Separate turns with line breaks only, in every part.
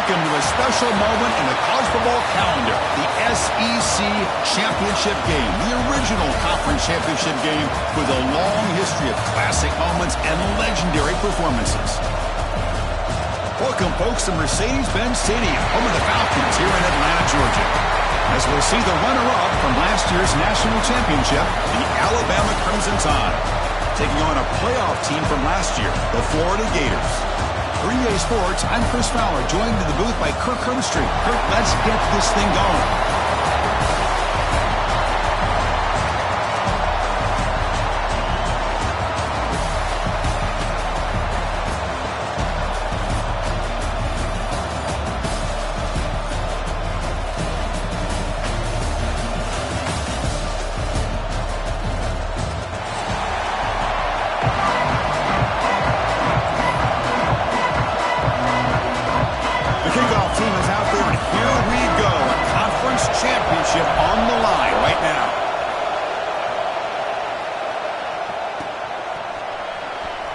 welcome to a special moment in the college football calendar, the SEC Championship Game, the original conference championship game with a long history of classic moments and legendary performances. Welcome, folks, to Mercedes-Benz Stadium, home of the Falcons here in Atlanta, Georgia. As we'll see the runner-up from last year's national championship, the Alabama Crimson Tide, taking on a playoff team from last year, the Florida Gators. For EA Sports, I'm Chris Fowler, joined in the booth by Kirk Herbstreit. Kirk, let's get this thing going. On the line right now.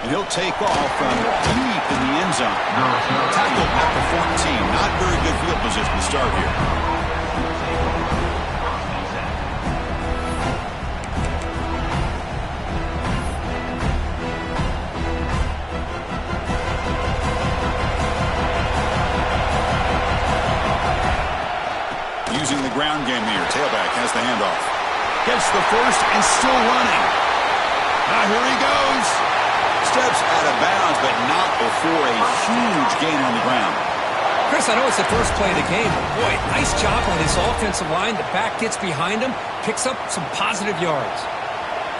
And he'll take off from deep in the end zone. Tackle at the 14. Not very good field position to start here. Using the ground game here. Tailback has the handoff. Gets the first and still running. Now here he goes. Steps out of bounds, but not before a huge gain on the ground.
Chris, I know it's the first play of the game, but boy, nice job on this offensive line. The back gets behind him, picks up some positive yards.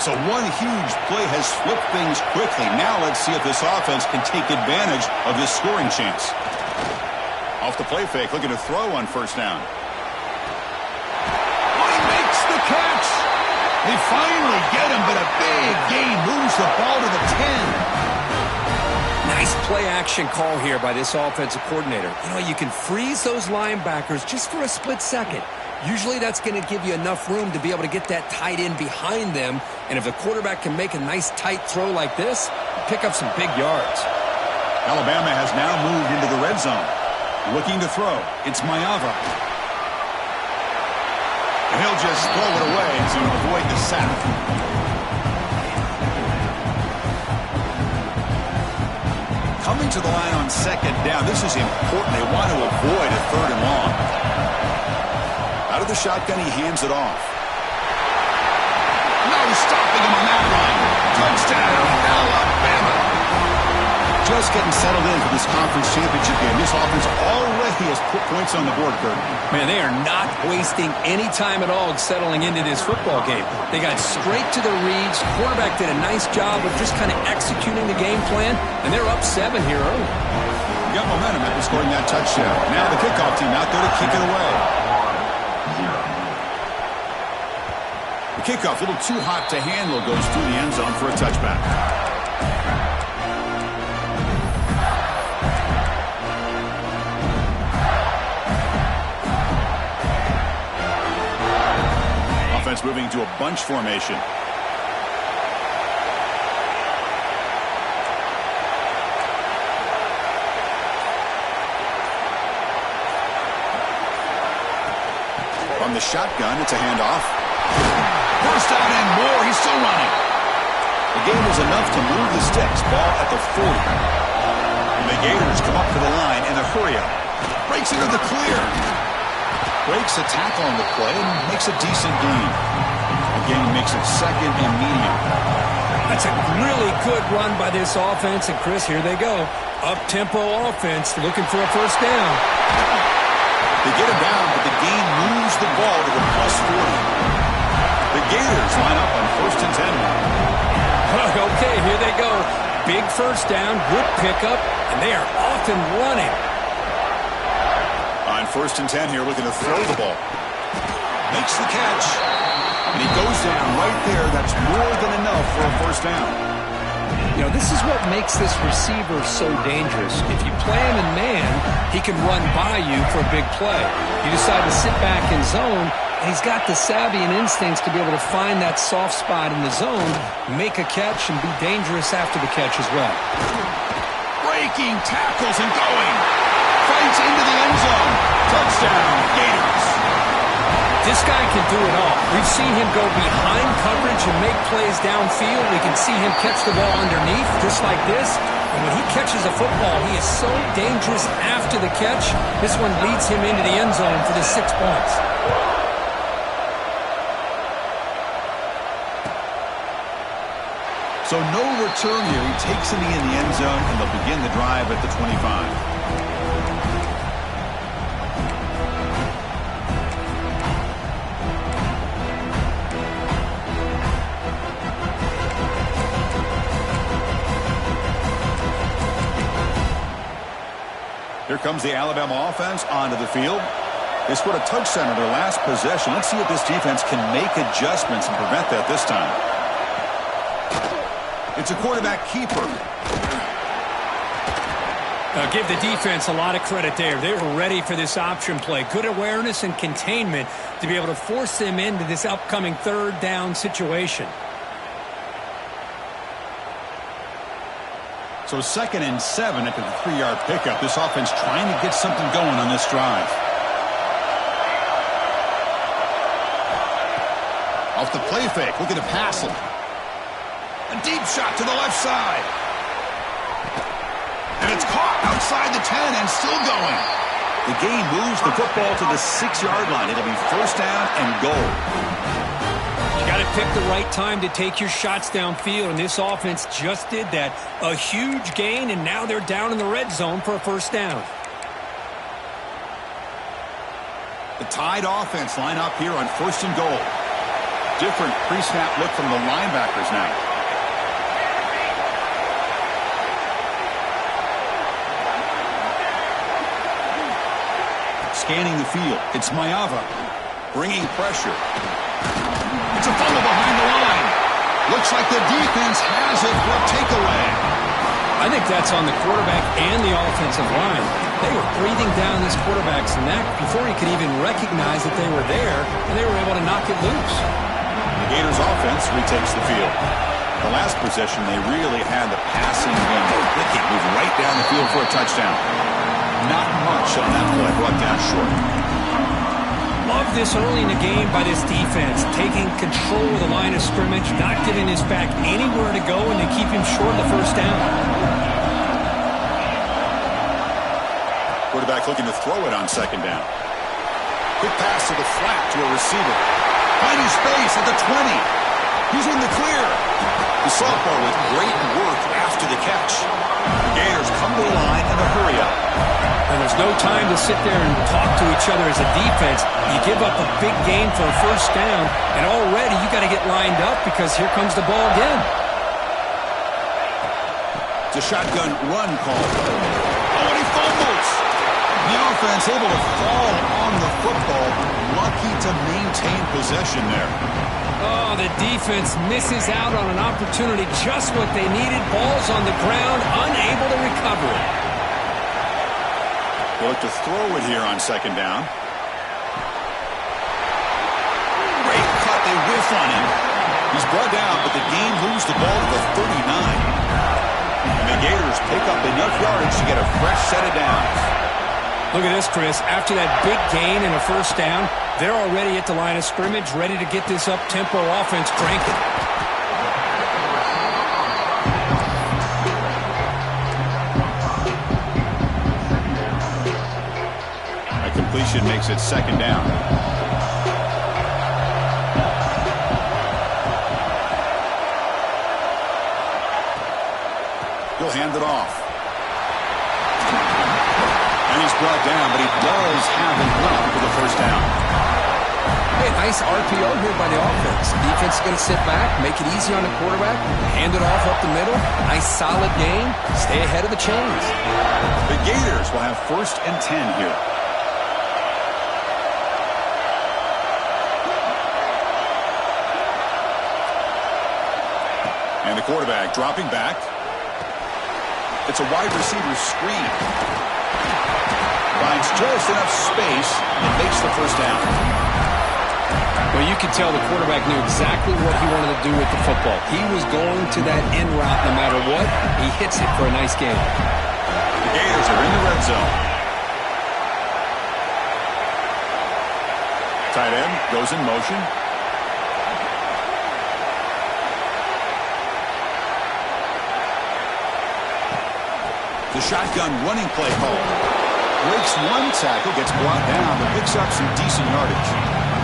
So one huge play has flipped things quickly. Now let's see if this offense can take advantage of this scoring chance. Off the play fake, looking to throw on first down. Catch. They finally get him, but a big gain moves the ball to the 10.
Nice play action call here by this offensive coordinator. You know, you can freeze those linebackers just for a split second. Usually that's going to give you enough room to be able to get that tight end behind them. And if the quarterback can make a nice tight throw like this, pick up some big yards.
Alabama has now moved into the red zone. Looking to throw. It's Mayava. And he'll just throw it away to avoid the sack. Coming to the line on second down. This is important. They want to avoid a third and long. Out of the shotgun, he hands it off. No stopping him on that run. Touchdown, Alabama. Just getting settled in for this conference championship game. This offense already has put points on the board, Kurt.
Man, they are not wasting any time at all settling into this football game. They got straight to the reads. Quarterback did a nice job of just kind of executing the game plan, and they're up 7 here early.
Got momentum after scoring that touchdown. Now the kickoff team out there to kick it away. The kickoff, a little too hot to handle, goes through the end zone for a touchback. Moving to a bunch formation. From the shotgun, it's a handoff. First down and more. He's still running. The gain was enough to move the sticks. Ball at the 40. And the Gators come up to the line in a hurry-up. Breaks into the clear. Breaks a tackle on the play and makes a decent gain. Again, makes it second and medium.
That's a really good run by this offense. And, Chris, here they go. Up-tempo offense looking for a first down.
They get him down, but the gain moves the ball to the plus 40. The Gators line up on first and 10.
Okay, here they go. Big first down, good pickup, and they are off and running.
On first and 10 here, looking to throw the ball. Makes the catch. And he goes down right there. That's more than enough for a first down.
You know, this is what makes this receiver so dangerous. If you play him in man, he can run by you for a big play. You decide to sit back in zone, and he's got the savvy and instincts to be able to find that soft spot in the zone, make a catch, and be dangerous after the catch as well.
Breaking tackles and going. strides into the end zone. Touchdown, Gators.
This guy can do it all. We've seen him go behind coverage and make plays downfield. We can see him catch the ball underneath, just like this. And when he catches a football, he is so dangerous after the catch. This one leads him into the end zone for the 6 points.
So no return here. He takes it in the end zone, and they'll begin the drive at the 25. Here comes the Alabama offense onto the field. They scored a touchdown in their last possession. Let's see if this defense can make adjustments and prevent that this time. It's a quarterback keeper.
I'll give the defense a lot of credit there. They were ready for this option play. Good awareness and containment to be able to force them into this upcoming third down situation.
So 2nd and 7 after the 3-yard pickup. This offense trying to get something going on this drive. Off the play fake, looking to pass him. A deep shot to the left side. And it's caught outside the 10 and still going. The game moves the football to the 6-yard line. It'll be first down and goal.
You got to pick the right time to take your shots downfield, and this offense just did that. A huge gain, and now they're down in the red zone for a first down.
The tied offense line up here on 1st and goal. Different pre-snap look from the linebackers now. Scanning the field. It's Mayava bringing pressure. It's a fumble behind the line. Looks like the defense has it for a takeaway.
I think that's on the quarterback and the offensive line. They were breathing down this quarterback's neck before he could even recognize that they were there, and they were able to knock it loose.
The Gators offense retakes the field. The last possession, they really had the passing game clicking, moved right down the field for a touchdown. Not much on that play, brought down short.
Love this early in the game by this defense, taking control of the line of scrimmage, not giving this back anywhere to go, and to keep him short of the first down.
Quarterback looking to throw it on 2nd down. Quick pass to the flat to a receiver. Finding space at the 20. He's in the clear. The sophomore with great work after the catch. The Gators come to the line in a hurry up.
And there's no time to sit there and talk to each other as a defense. You give up a big gain for a first down, and already you got to get lined up because here comes the ball again.
It's a shotgun run call. Oh, and he fumbles. The offense able to fall on the football. Lucky to maintain possession there.
Oh, the defense misses out on an opportunity, just what they needed. Ball's on the ground, unable to recover it.
They look to throw it here on 2nd down. Great cut, they whiff on him. He's brought down, but the game moves the ball to the 39. And the Gators pick up enough yardage to get a fresh set of downs.
Look at this, Chris. After that big gain and a first down, they're already at the line of scrimmage, ready to get this up-tempo offense cranking.
That completion makes it 2nd down. He'll hand it off. And he's brought down, but he does have enough for the first down.
Hey, nice RPO here by the offense. Defense is going to sit back, make it easy on the quarterback, hand it off up the middle. Nice solid game. Stay ahead of the chains.
The Gators will have 1st and 10 here. And the quarterback dropping back. It's a wide receiver screen. Finds just enough space and makes the first down.
Well, you could tell the quarterback knew exactly what he wanted to do with the football. He was going to that end route no matter what. He hits it for a nice gain.
The Gators are in the red zone. Tight end goes in motion. The shotgun running play call. Breaks one tackle, gets brought down, but picks up some decent yardage.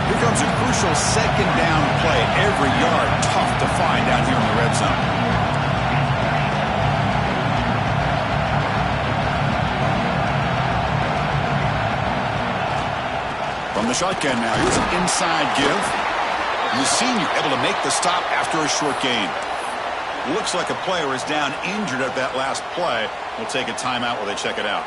Here comes a crucial second down play. Every yard tough to find down here in the red zone. From the shotgun now, here's an inside give. The senior able to make the stop after a short gain. Looks like a player is down injured at that last play. We'll take a timeout while they check it out.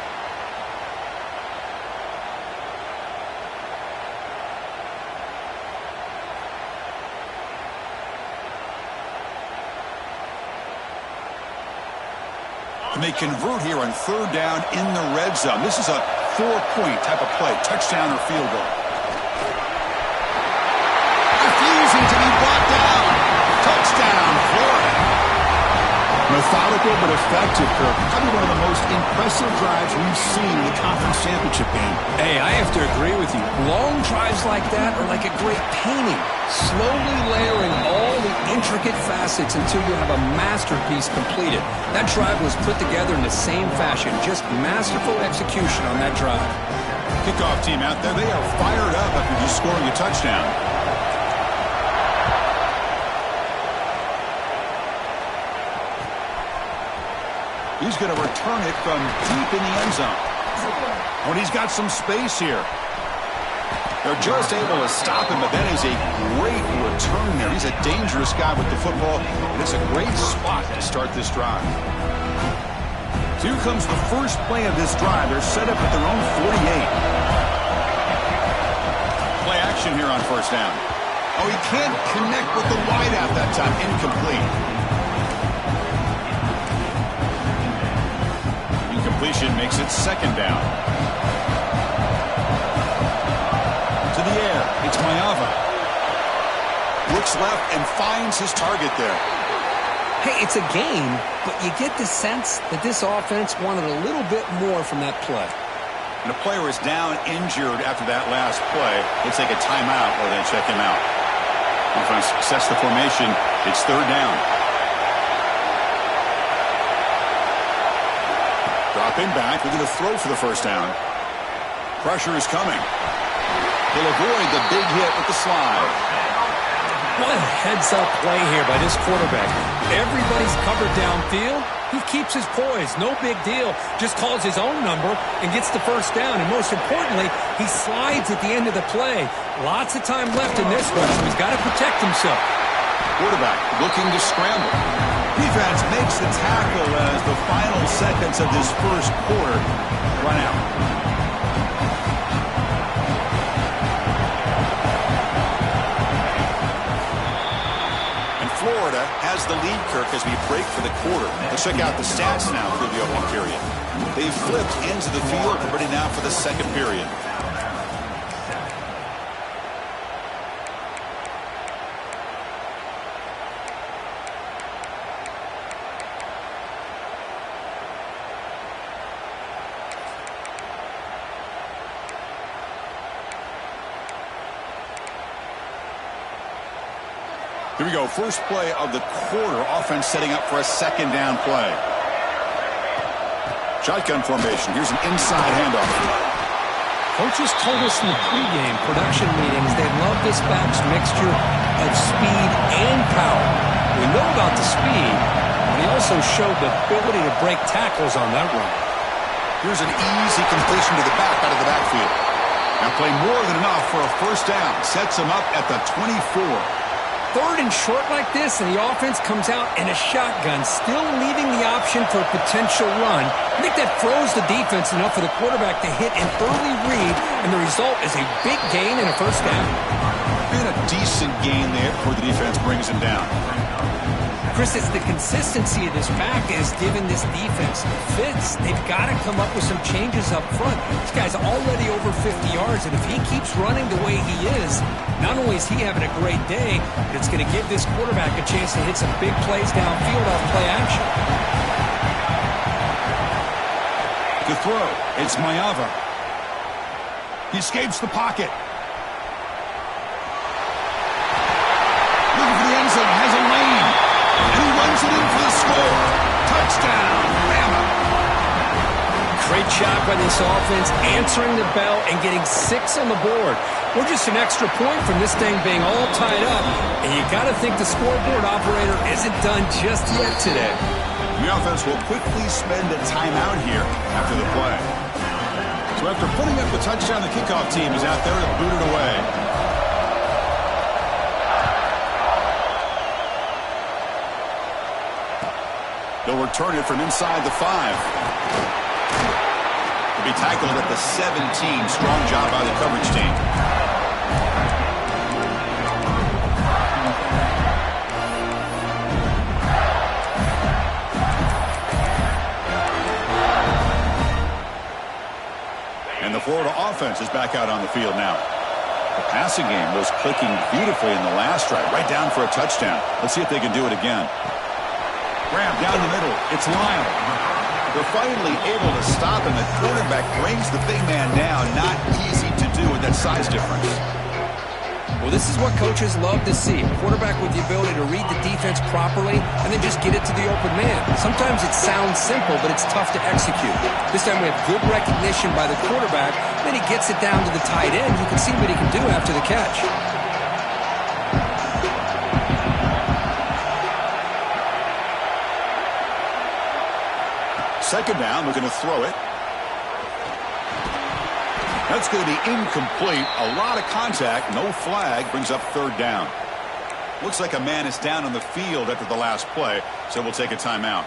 And they convert here on third down in the red zone. This is a 4-point type of play, touchdown or field goal. Refusing to be brought down. Touchdown, Florida. Methodical but effective, Kirk. Probably one of the most impressive drives we've seen in the conference championship game.
Hey, I have to agree with you. Long drives like that are like a great painting. Slowly layering all the intricate facets until you have a masterpiece completed. That drive was put together in the same fashion. Just masterful execution on that drive.
Kickoff team out there, they are fired up after just scoring a touchdown. He's going to return it from deep in the end zone. Oh, and he's got some space here. They're just able to stop him, but that is a great return there. He's a dangerous guy with the football, and it's a great spot to start this drive. So here comes the first play of this drive. They're set up at their own 48. Play action here on first down. Oh, he can't connect with the wideout that time. Incomplete. Incompletion makes it second down. To the air, it's Mayava. Looks left and finds his target there.
Hey, it's a game, but you get the sense that this offense wanted a little bit more from that play.
And a player is down injured after that last play. We'll take a timeout while they check him out. Offense sets the formation. It's third down. Dropping back, we're going to throw for the first down. Pressure is coming. He'll avoid the big hit with the slide.
What a heads-up play here by this quarterback. Everybody's covered downfield. He keeps his poise. No big deal. Just calls his own number and gets the first down. And most importantly, he slides at the end of the play. Lots of time left in this one, so he's got to protect himself.
Quarterback looking to scramble. Defense makes the tackle as the final seconds of this first quarter run out. And Florida has the lead, Kirk, as we break for the quarter. Let's check out the stats now through the opening period. They've flipped ends of the field, ready now for the second period. Here we go, first play of the quarter. Offense setting up for a second down play. Shotgun formation. Here's an inside handoff.
Coaches told us in the pregame production meetings they love this back's mixture of speed and power. We know about the speed, but he also showed the ability to break tackles on that run.
Here's an easy completion to the back out of the backfield. And play more than enough for a first down. Sets him up at the 24.
Third and short like this, and the offense comes out in a shotgun, still leaving the option for a potential run. I think that froze the defense enough for the quarterback to hit an early read, and the result is a big gain and a first down.
And a decent gain there before the defense brings him down.
Chris, it's the consistency of this back that has given this defense fits. They've got to come up with some changes up front. This guy's already over 50 yards, and if he keeps running the way he is, not only is he having a great day, but it's going to give this quarterback a chance to hit some big plays downfield off play action.
To throw, it's Mayava. He escapes the pocket.
job by this offense, answering the bell and getting 6 on the board. We're just an extra point from this thing being all tied up, and you got to think the scoreboard operator isn't done just yet today.
The offense will quickly spend a timeout here after the play. So after putting up the touchdown, the kickoff team is out there to boot it away. They'll return it from inside the 5. He'll be tackled at the 17. Strong job by the coverage team. And the Florida offense is back out on the field now. The passing game was clicking beautifully in the last drive, right down for a touchdown. Let's see if they can do it again. Grab down the middle. It's Lyle. They're finally able to stop him. The quarterback brings the big man down. Not easy to do with that size difference.
Well, this is what coaches love to see. A quarterback with the ability to read the defense properly and then just get it to the open man. Sometimes it sounds simple, but it's tough to execute. This time we have good recognition by the quarterback. Then he gets it down to the tight end. You can see what he can do after the catch.
Second down, we're going to throw it. That's going to be incomplete. A lot of contact, no flag, brings up third down. Looks like a man is down on the field after the last play, so we'll take a timeout.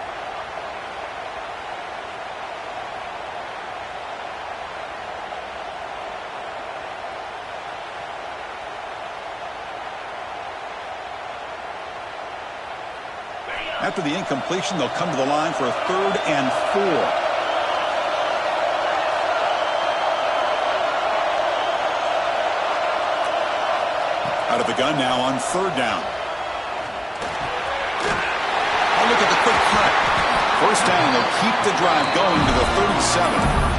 After the incompletion, they'll come to the line for a 3rd and 4. Out of the gun now on 3rd down. Oh, look at the quick cut. First down, they'll keep the drive going to the 37.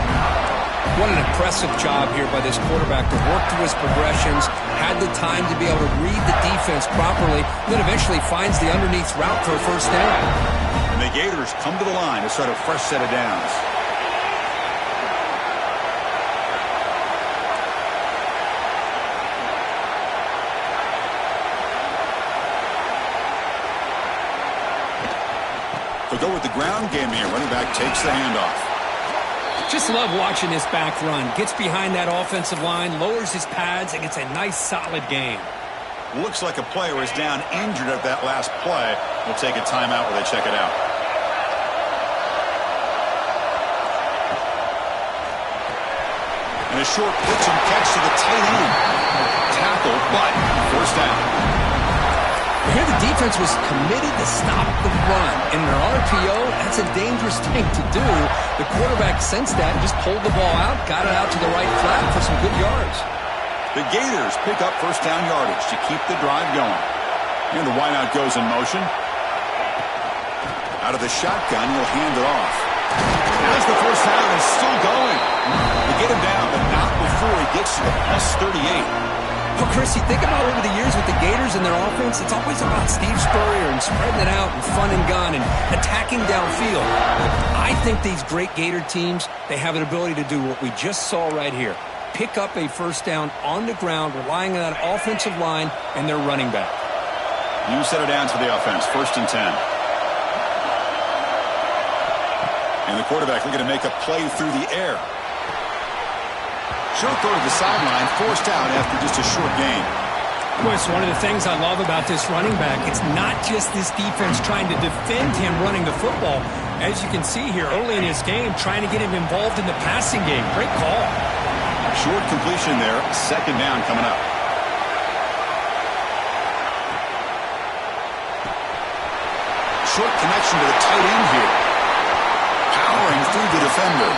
What an impressive job here by this quarterback to work through his progressions, had the time to be able to read the defense properly, then eventually finds the underneath route for a first down.
And the Gators come to the line to start a fresh set of downs. They'll go with the ground game here. Running back takes the handoff.
Just love watching this back run. Gets behind that offensive line, lowers his pads, and gets a nice, solid game.
Looks like a player is down injured at that last play. We'll take a timeout while they check it out. And a short pitch and catch to the tight end. Tackle, but first down.
Here the defense was committed to stop the run. In an RPO, that's a dangerous thing to do. The quarterback sensed that and just pulled the ball out, got it out to the right flat for some good yards.
The Gators pick up first down yardage to keep the drive going. And the wideout goes in motion. Out of the shotgun, he'll hand it off. As the first down is still going. They get him down, but not before he gets to the plus 38.
Well, Chris, you think about over the years with the Gators and their offense, it's always about Steve Spurrier and spreading it out and fun and gun and attacking downfield. I think these great Gator teams, they have an ability to do what we just saw right here. Pick up a first down on the ground, relying on that offensive line and their running back.
You set it down to the offense, 1st and 10. And the quarterback looking to make a play through the air. Short throw to the sideline, forced out after just a short gain.
Well, it's one of the things I love about this running back. It's not just this defense trying to defend him running the football. As you can see here early in his game, trying to get him involved in the passing game. Great call.
Short completion there, 2nd down coming up. Short connection to the tight end here. Powering through the defender.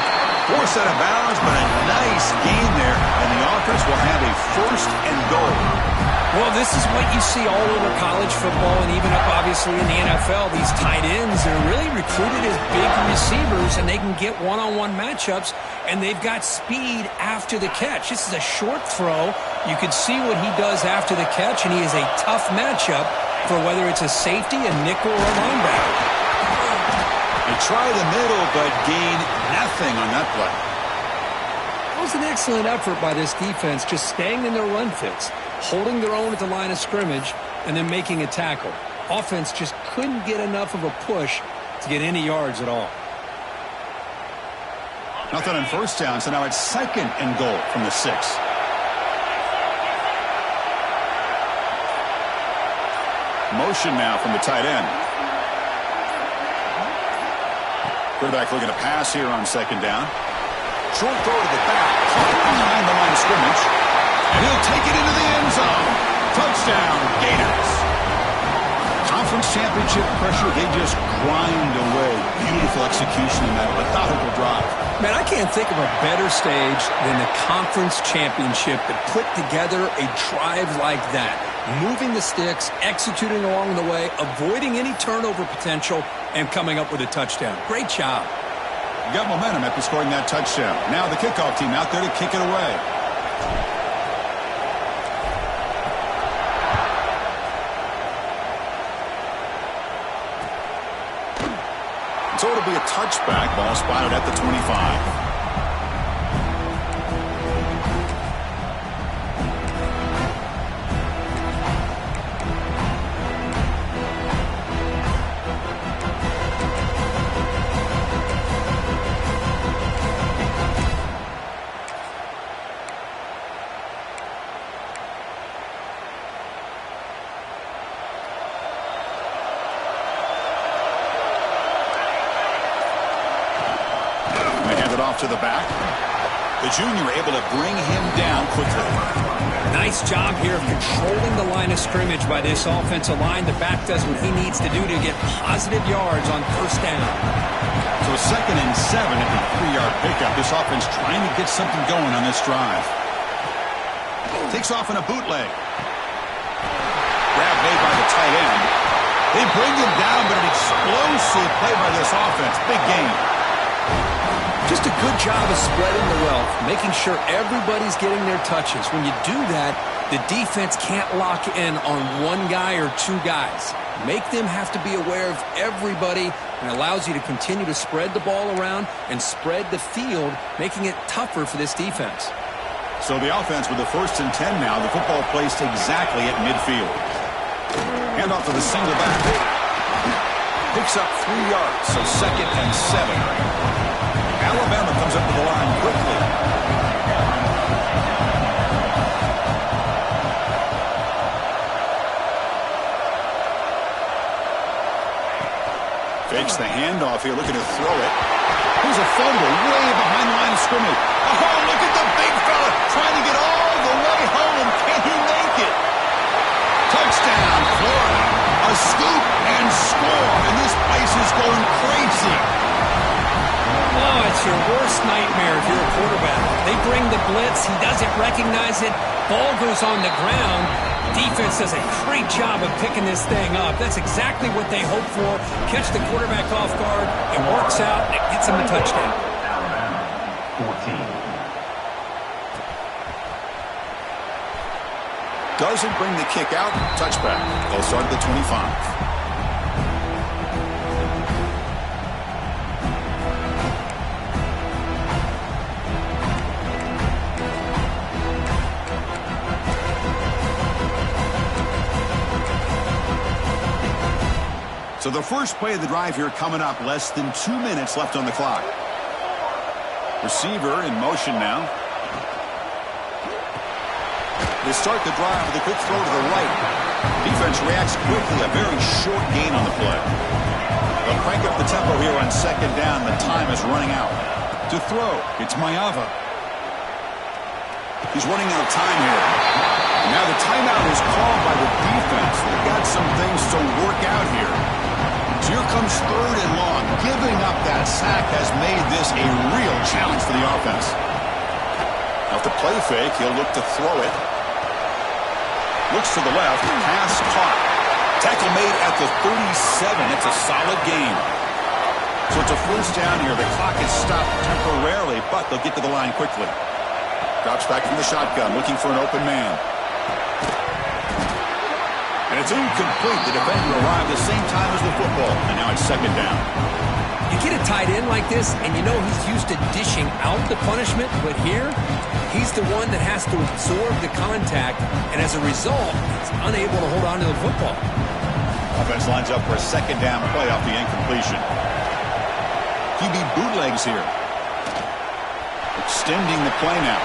Forced out of bounds, but a nice gain there, and the offense will have a 1st and goal.
Well, this is what you see all over college football and even up, obviously, in the NFL. These tight ends are really recruited as big receivers, and they can get one-on-one matchups, and they've got speed after the catch. This is a short throw. You can see what he does after the catch, and he is a tough matchup for whether it's a safety, a nickel, or a linebacker.
A try the middle, but gain nothing on that play.
It was an excellent effort by this defense, just staying in their run fits, holding their own at the line of scrimmage, and then making a tackle. Offense just couldn't get enough of a push to get any yards at all.
Nothing on first down, so now it's 2nd and goal from the 6. Motion now from the tight end. Quarterback looking to pass here on 2nd down. Short throw to the back, behind the line of scrimmage. And he'll take it into the end zone. Touchdown, Gators. Conference championship pressure, they just grind away. Beautiful execution in that methodical drive.
Man, I can't think of a better stage than the conference championship to put together a drive like that. Moving the sticks, executing along the way, avoiding any turnover potential, and coming up with a touchdown. Great job.
You got momentum after scoring that touchdown. Now the kickoff team out there to kick it away. So it'll be a touchback. Ball spotted at the 25. To the back. The junior able to bring him down quickly.
Nice job here of controlling the line of scrimmage by this offensive line. The back does what he needs to do to get positive yards on first down.
So 2nd and 7 at the 3-yard pickup. This offense trying to get something going on this drive. Takes off in a bootleg. Grab made by the tight end. They bring him down, but an explosive play by this offense. Big game.
Just a good job of spreading the wealth, making sure everybody's getting their touches. When you do that, the defense can't lock in on one guy or two guys. Make them have to be aware of everybody, and allows you to continue to spread the ball around and spread the field, making it tougher for this defense.
So the offense with the 1st and 10 now. The football placed exactly at midfield. Hand off to the single back. Picks up 3 yards, so 2nd and 7. Alabama comes up to the line quickly. Fakes the handoff here, looking to throw it. Here's a fumble way behind the line of scrimmage. Oh, look at the big fella trying to get all the way home. Can he make it? Touchdown, Florida. A scoop and score, and this place is going crazy.
Oh, it's your worst nightmare if you're a quarterback. They bring the blitz. He doesn't recognize it. Ball goes on the ground. Defense does a great job of picking this thing up. That's exactly what they hope for. Catch the quarterback off guard. It works out. It gets him a touchdown.
14. Doesn't bring the kick out. Touchback. They'll start at the 25. So the first play of the drive here coming up. Less than 2 minutes left on the clock. Receiver in motion now. They start the drive with a quick throw to the right. Defense reacts quickly. A very short gain on the play. They'll crank up the tempo here on 2nd down. The time is running out. To throw, it's Mayava. He's running out of time here. And now the timeout is called by the defense. They've got some things to work out here. So here comes 3rd and long. Giving up that sack has made this a real challenge for the offense. After play fake, he'll look to throw it. Looks to the left. Pass caught. Tackle made at the 37. It's a solid gain. So it's a first down here. The clock is stopped temporarily, but they'll get to the line quickly. Drops back from the shotgun, looking for an open man. And it's incomplete. The defender arrived the same time as the football, and now it's 2nd down.
You get a tight end like this, and you know he's used to dishing out the punishment, but here, he's the one that has to absorb the contact, and as a result, he's unable to hold on to the football.
Offense lines up for a second down play off the incompletion. QB bootlegs here. Extending the play now.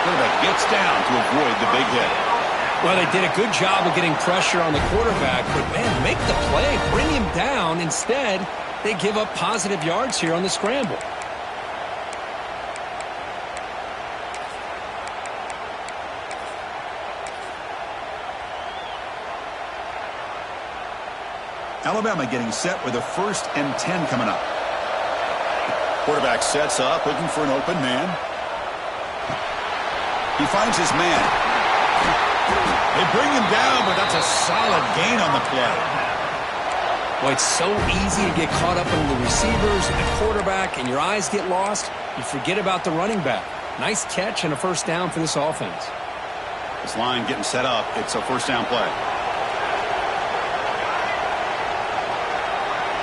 Quarterback gets down to avoid the big hit.
Well, they did a good job of getting pressure on the quarterback, but, man, make the play, bring him down. Instead, they give up positive yards here on the scramble.
Alabama getting set with a 1st and 10 coming up. Quarterback sets up, looking for an open man. He finds his man. They bring him down, but that's a solid gain on the play.
Well, it's so easy to get caught up in the receivers and the quarterback, and your eyes get lost. You forget about the running back. Nice catch and a 1st down for this offense.
This line getting set up. It's a 1st down play.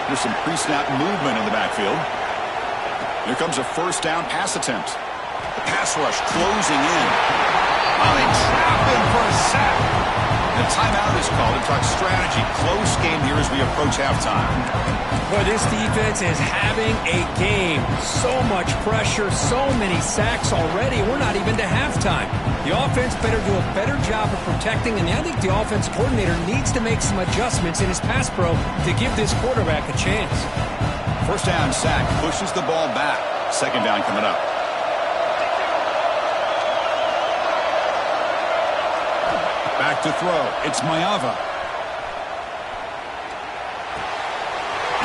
There's some pre-snap movement in the backfield. Here comes a 1st down pass attempt. The pass rush closing in. Oh, they trap him for a sack. The timeout is called to talk strategy. Close game here as we approach halftime.
Boy, this defense is having a game. So much pressure, so many sacks already. We're not even to halftime. The offense better do a better job of protecting, and I think the offense coordinator needs to make some adjustments in his pass pro to give this quarterback a chance.
1st down sack pushes the ball back. 2nd down coming up. Back to throw. It's Mayava.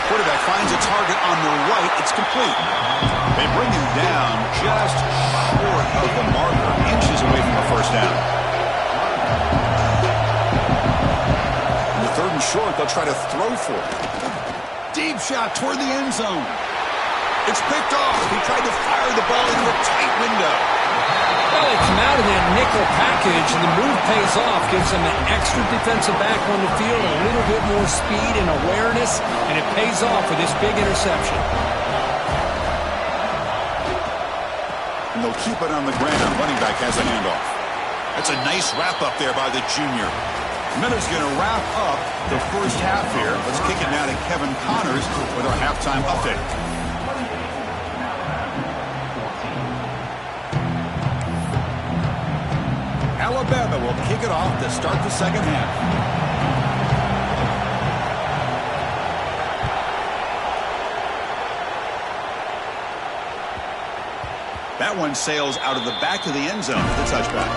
Quarterback finds a target on the right. It's complete. They bring him down just short of the marker, inches away from a 1st down. In the 3rd and short, they'll try to throw for it. Deep shot toward the end zone. It's picked off. He tried to fire the ball into a tight window.
Well, they come out in that nickel package, and the move pays off. Gives them an extra defensive back on the field, a little bit more speed and awareness, and it pays off with this big interception.
And they'll keep it on the ground. Running back has a handoff. That's a nice wrap-up there by the junior. Miller's going to wrap up the 1st half here. Let's kick it now to Kevin Connors with our halftime update. Alabama will kick it off to start the 2nd half. That one sails out of the back of the end zone for the touchback.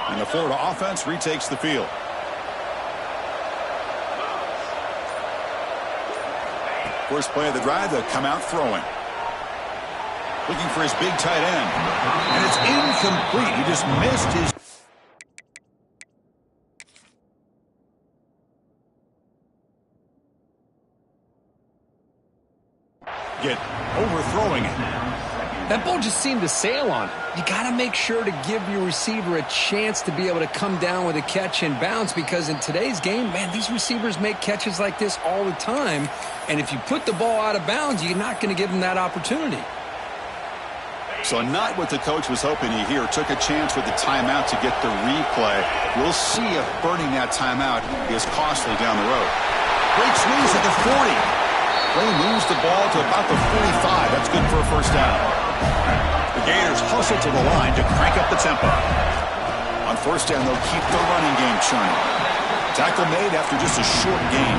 And the Florida offense retakes the field. First play of the drive, they'll come out throwing. Looking for his big tight end. And it's incomplete. He just missed his... Get overthrowing it.
That ball just seemed to sail on it. You got to make sure to give your receiver a chance to be able to come down with a catch and bounce, because in today's game, man, these receivers make catches like this all the time. And if you put the ball out of bounds, you're not going to give them that opportunity.
So not what the coach was hoping to hear. Took a chance with the timeout to get the replay. We'll see if burning that timeout is costly down the road. Great squeeze at the 40. Play moves the ball to about the 45. That's good for a 1st down. The Gators hustle to the line to crank up the tempo. On 1st down, they'll keep the running game churning. Tackle made after just a short gain.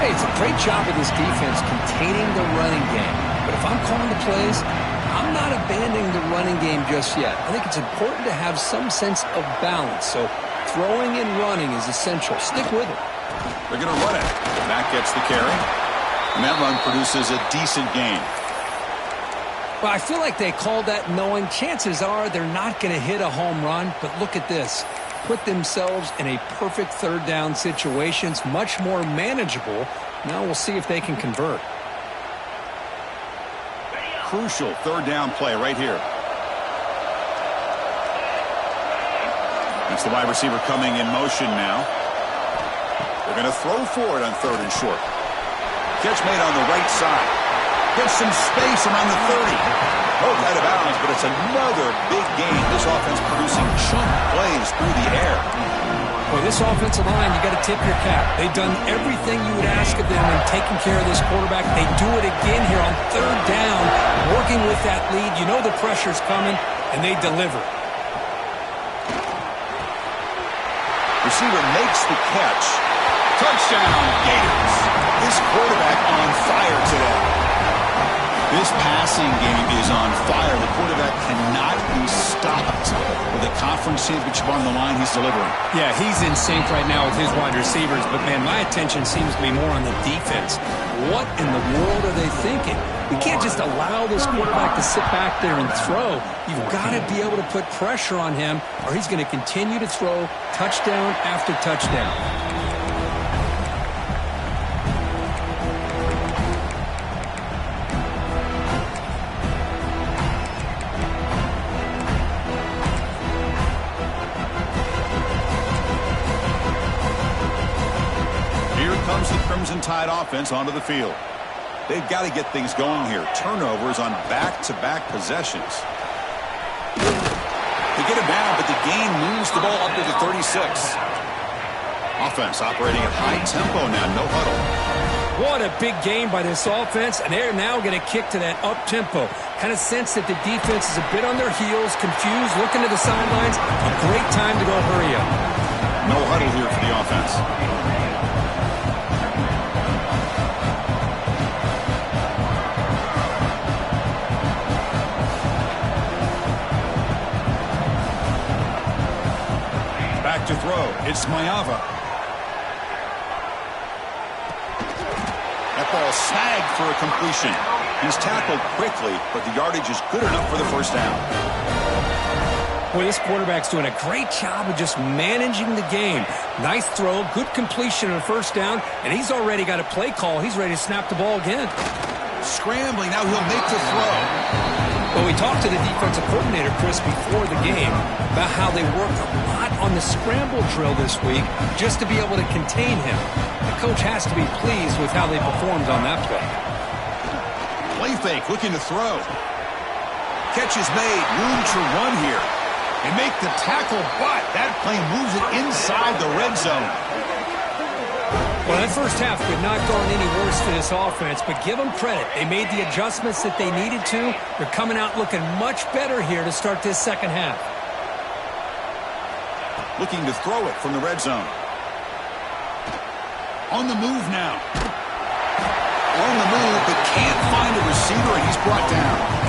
Hey, it's a great job of this defense containing the running game. But if I'm calling the plays, I'm not abandoning the running game just yet. I think it's important to have some sense of balance. So throwing and running is essential. Stick with it.
They're going to run it. Matt gets the carry. And that run produces a decent gain.
Well, I feel like they called that knowing chances are they're not going to hit a home run. But look at this. Put themselves in a perfect 3rd down situation. It's much more manageable. Now we'll see if they can convert.
crucial third down play right here. That's the wide receiver coming in motion now. They're going to throw for it on third and short. Catch made on the right side. Gets some space around the 30. Both out of bounds, but it's another big game. This offense producing chunk plays through the air.
Boy, this offensive line, you got to tip your cap. They've done everything you would ask of them in taking care of this quarterback. They do it again here on third down, working with that lead. You know the pressure's coming, and they deliver.
Receiver makes the catch. Touchdown, Gators. This quarterback on fire today. This passing game is on fire. The quarterback cannot be stopped. With a conference championship on the line, he's delivering.
Yeah, he's in sync right now with his wide receivers, but, man, my attention seems to be more on the defense. What in the world are they thinking? You can't just allow this quarterback to sit back there and throw. You've got to be able to put pressure on him, or he's going to continue to throw touchdown after touchdown.
Comes the Crimson Tide offense onto the field. They've got to get things going here. Turnovers on back-to-back possessions. They get it down, but the game moves the ball up to the 36. Offense operating at high tempo now, no huddle.
What a big game by this offense, and they're now going to kick to that up-tempo. Kind of sense that the defense is a bit on their heels, confused, looking to the sidelines. A great time to go hurry up.
No huddle here for the offense. To throw, it's Mayava. That ball snagged for a completion. He's tackled quickly, but the yardage is good enough for the first down.
Boy, this quarterback's doing a great job of just managing the game. Nice throw, good completion on the first down, and he's already got a play call. He's ready to snap the ball again.
Scrambling, now he'll make the throw.
Well, we talked to the defensive coordinator, Chris, before the game about how they worked a lot on the scramble drill this week just to be able to contain him. The coach has to be pleased with how they performed on that play.
Play fake, looking to throw. Catch is made, room to run here. They make the tackle, but that play moves it inside the red zone.
Well, that first half could not have gone any worse for this offense, but give them credit. They made the adjustments that they needed to. They're coming out looking much better here to start this second half.
Looking to throw it from the red zone. On the move now. On the move, but can't find a receiver, and he's brought down.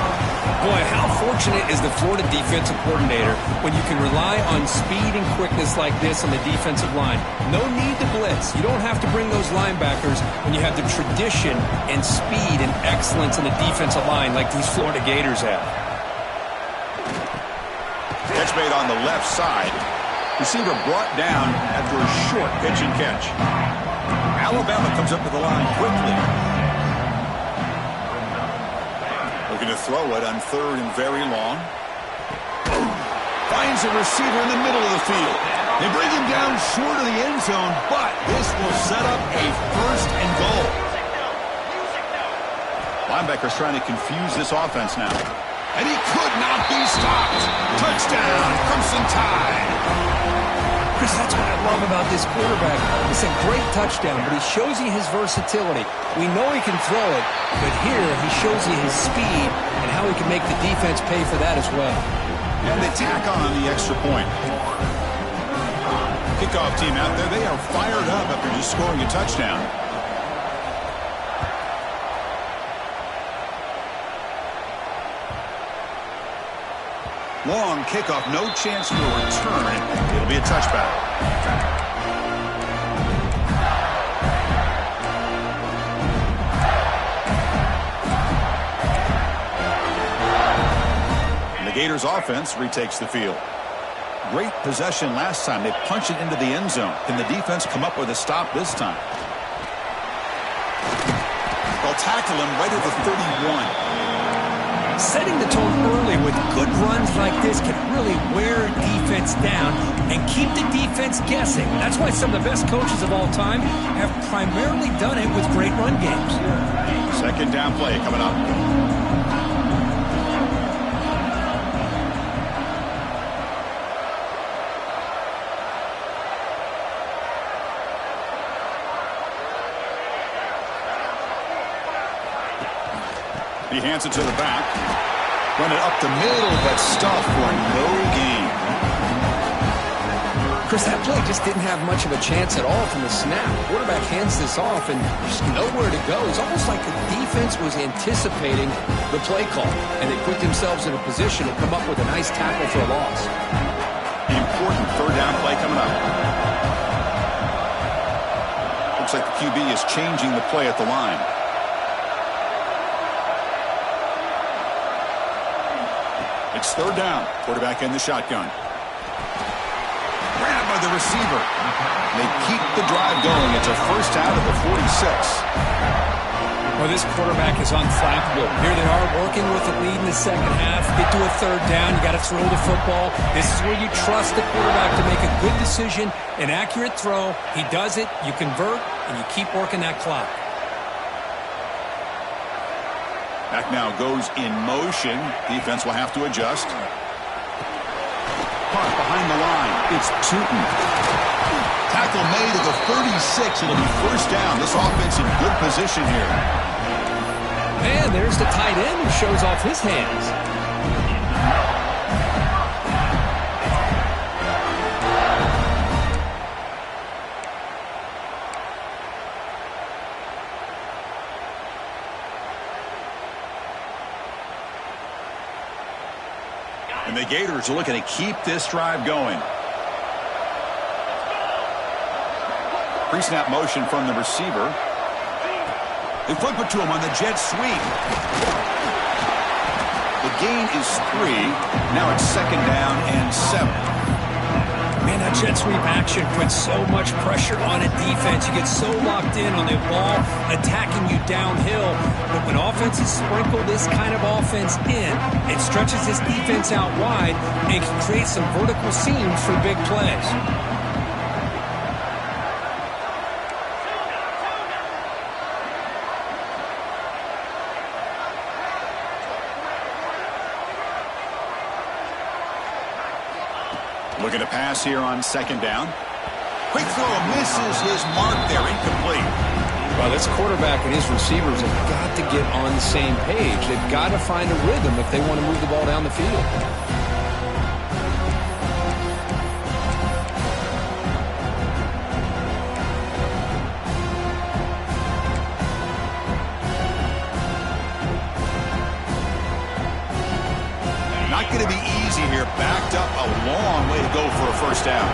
Boy, how fortunate is the Florida defensive coordinator when you can rely on speed and quickness like this on the defensive line. No need to blitz. You don't have to bring those linebackers when you have the tradition and speed and excellence in the defensive line like these Florida Gators have.
Catch made on the left side. Receiver brought down after a short pitch and catch. Alabama comes up to the line quickly. Looking to throw it on third and very long. Finds a receiver in the middle of the field. They bring him down short of the end zone, but this will set up a first and goal. Linebackers trying to confuse this offense now. And he could not be stopped. Touchdown, Crimson Tide.
Chris, that's what I love about this quarterback. It's a great touchdown, but he shows you his versatility. We know he can throw it, but here he shows you his speed and how he can make the defense pay for that as well.
And they tack on the extra point. Kickoff team out there, they are fired up after just scoring a touchdown. Long kickoff, no chance for a return. It'll be a touchback. And the Gators offense retakes the field. Great possession last time. They punch it into the end zone. Can the defense come up with a stop this time? They'll tackle him right at the 31.
Setting the tone early with good runs like this can really wear a defense down and keep the defense guessing. That's why some of the best coaches of all time have primarily done it with great run games.
Second down play coming up. He hands it to the back. Run it up the middle, but stuffed for no gain.
Chris, that play just didn't have much of a chance at all from the snap. Quarterback hands this off, and there's nowhere to go. It's almost like the defense was anticipating the play call, and they put themselves in a position to come up with a nice tackle for a loss.
The important third down play coming up. Looks like the QB is changing the play at the line. It's third down. Quarterback in the shotgun. Grabbed by the receiver. They keep the drive going. It's a first out of the 46.
Well, this quarterback is unflappable. Here they are working with the lead in the second half. Get to a third down. You got to throw the football. This is where you trust the quarterback to make a good decision, an accurate throw. He does it. You convert, and you keep working that clock.
Back now goes in motion. Defense will have to adjust. Caught behind the line. It's Tootin. Tackle made at the 36. It'll be first down. This offense in good position here.
And there's the tight end who shows off his hands.
And the Gators are looking to keep this drive going. Pre-snap motion from the receiver. They flip it to him on the jet sweep. The gain is 3. Now it's second down and 7.
Man, that jet sweep action puts so much pressure on a defense. You get so locked in on the ball attacking you downhill. But when offenses sprinkle this kind of offense in, it stretches this defense out wide and can create some vertical seams for big plays.
Looking to pass here on second down. Quick throw misses his mark there. Incomplete.
Well, this quarterback and his receivers have got to get on the same page. They've got to find a rhythm if they want to move the ball down the field.
Not going to be easy here. Backed up a long way to go for a first down.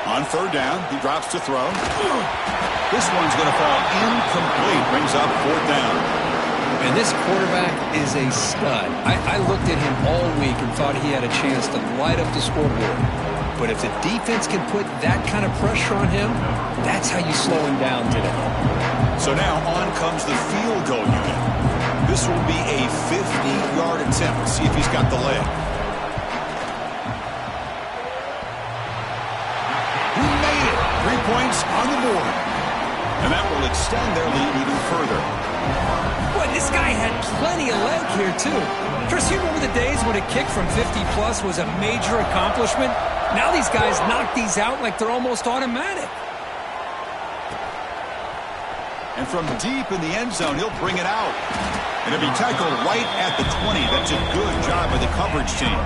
On third down, he drops to throw. This one's going to fall incomplete. Brings up fourth down.
And this quarterback is a stud. I looked at him all week and thought he had a chance to light up the scoreboard. But if the defense can put that kind of pressure on him, that's how you slow him down today.
So now on comes the field goal unit. This will be a 50-yard attempt. See if he's got the leg. He made it. 3 points on the board. And that will extend their lead even further.
Boy, this guy had plenty of leg here, too. Chris, you remember the days when a kick from 50-plus was a major accomplishment? Now these guys knock these out like they're almost automatic.
And from deep in the end zone, he'll bring it out. And it'll be tackled right at the 20. That's a good job by the coverage team.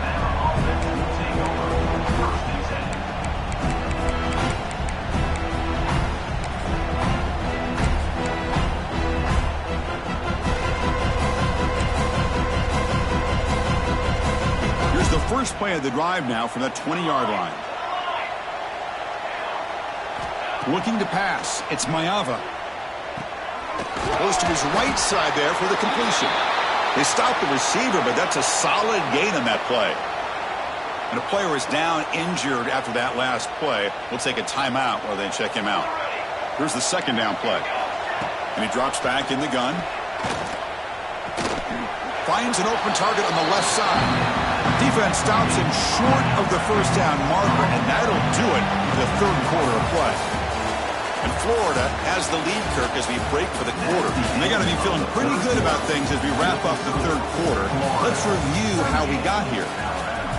Here's the first play of the drive now from that 20-yard line. Looking to pass. It's Mayava. Goes to his right side there for the completion. They stopped the receiver, but that's a solid gain on that play. And a player is down injured after that last play. We'll take a timeout while they check him out. Here's the second down play. And he drops back in the gun. Finds an open target on the left side. Defense stops him short of the first down marker, and that'll do it for the third quarter of play. And Florida has the lead, Kirk, as we break for the quarter. And they got to be feeling pretty good about things as we wrap up the third quarter. Let's review how we got here.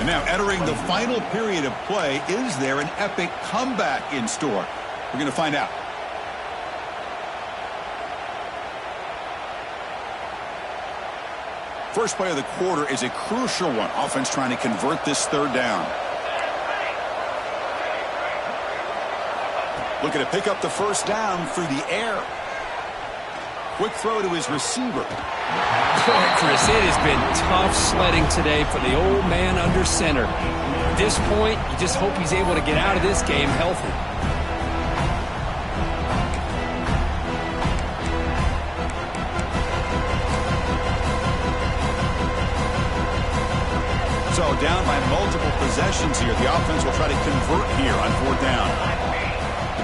And now entering the final period of play, is there an epic comeback in store? We're going to find out. First play of the quarter is a crucial one. Offense trying to convert this third down. Looking to pick up the first down through the air. Quick throw to his receiver.
Boy, Chris, it has been tough sledding today for the old man under center. At this point, you just hope he's able to get out of this game healthy.
So down by multiple possessions here. The offense will try to convert here on fourth down.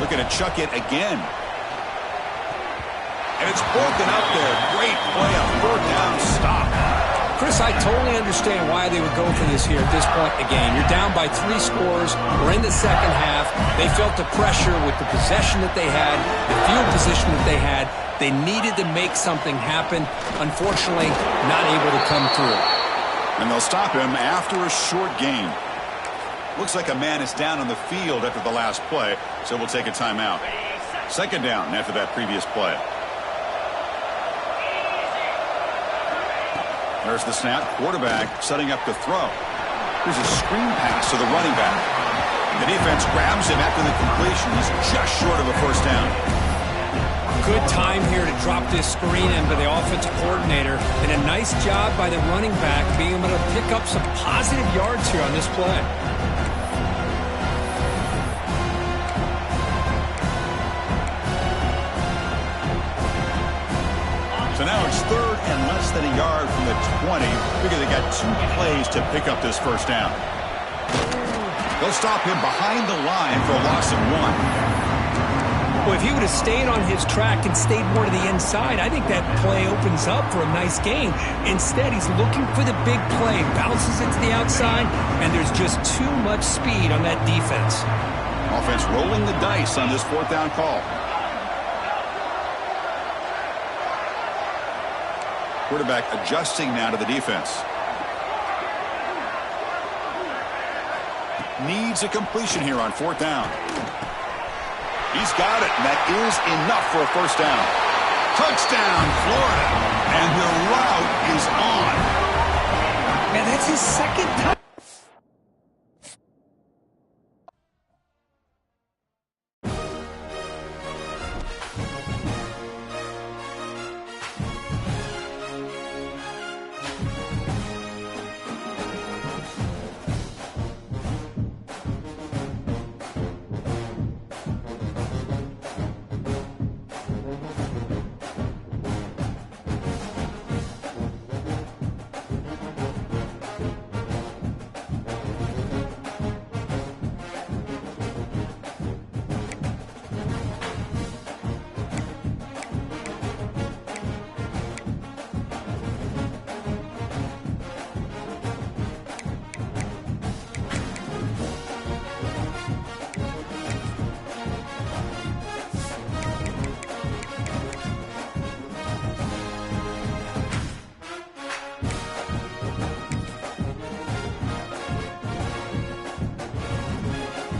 Looking to chuck it again. And it's broken up there. Great play on fourth down stop.
Chris, I totally understand why they would go for this here at this point in the game. You're down by 3 scores. We're in the second half. They felt the pressure with the possession that they had, the field position that they had. They needed to make something happen. Unfortunately, not able to come through.
And they'll stop him after a short gain. Looks like a man is down on the field after the last play, so we'll take a timeout. Second down after that previous play. There's the snap. Quarterback setting up the throw. Here's a screen pass to the running back. The defense grabs him after the completion. He's just short of a first down.
Good time here to drop this screen in by the offensive coordinator, and a nice job by the running back being able to pick up some positive yards here on this play.
So now it's third and less than a yard from the 20 because they got 2 plays to pick up this first down. They'll stop him behind the line for a loss of 1.
Well, if he would have stayed on his track and stayed more to the inside, I think that play opens up for a nice gain. Instead, he's looking for the big play, bounces it to the outside, and there's just too much speed on that defense.
Offense rolling the dice on this fourth down call. Quarterback adjusting now to the defense. Needs a completion here on fourth down. He's got it, and that is enough for a first down. Touchdown, Florida. And the route is on.
Man, that's his second touchdown.